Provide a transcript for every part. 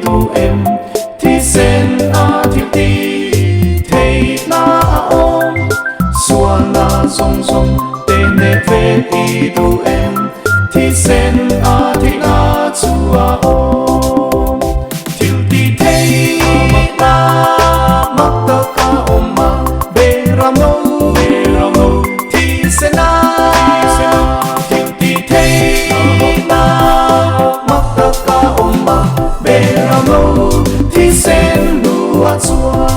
du em thì sen thiệp đi thầy na ôm xua na rong rong tên nè về du em thì sen thì na chua ôm thiếu đi thầy na mặc ta ca ôm mà bê ram nô thì sen na thiếu đi thầy na mặc ta ca ôm mà bê ram nô thì sen nua chua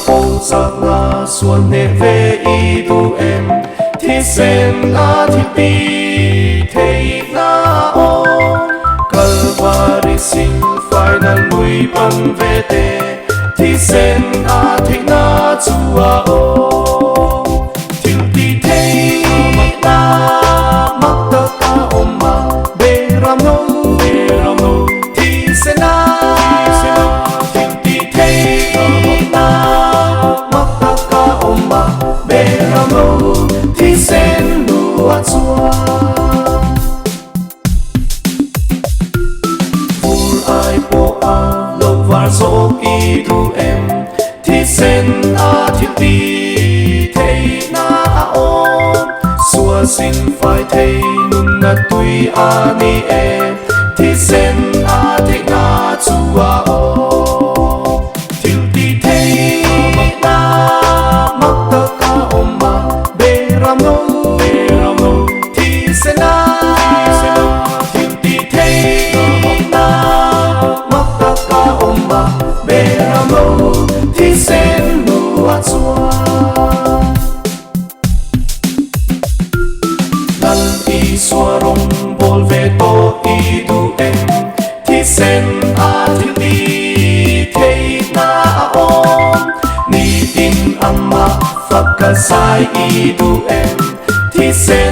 bông sắc na xuân nè về du em thì sen thì bi thầy na ôm Calvary xin phải năn nuôi bằng về tê thì sen thì na chua ôm thiếu đi thầy na mặc ta ca ôm mà bê ram nô thì sen na thiếu đi thầy bê ram nô thì sen nua chua vui ai bộ lâu var số du em thì sen thì đi thầy na ôm xua xin phải thầy nun na tùy ni em thì sen thì na chua ôm thiếu đi thầy na mặc ta ca ôm mà bê ram nô thì sen na thiếu đi thầy na mặc ta ca ôm mà bê ram nô thì sen nua chua lần đi xua rong bol về to du em thì sen thiếu đi thầy na ôm ni tin amma fakasai du em thì sen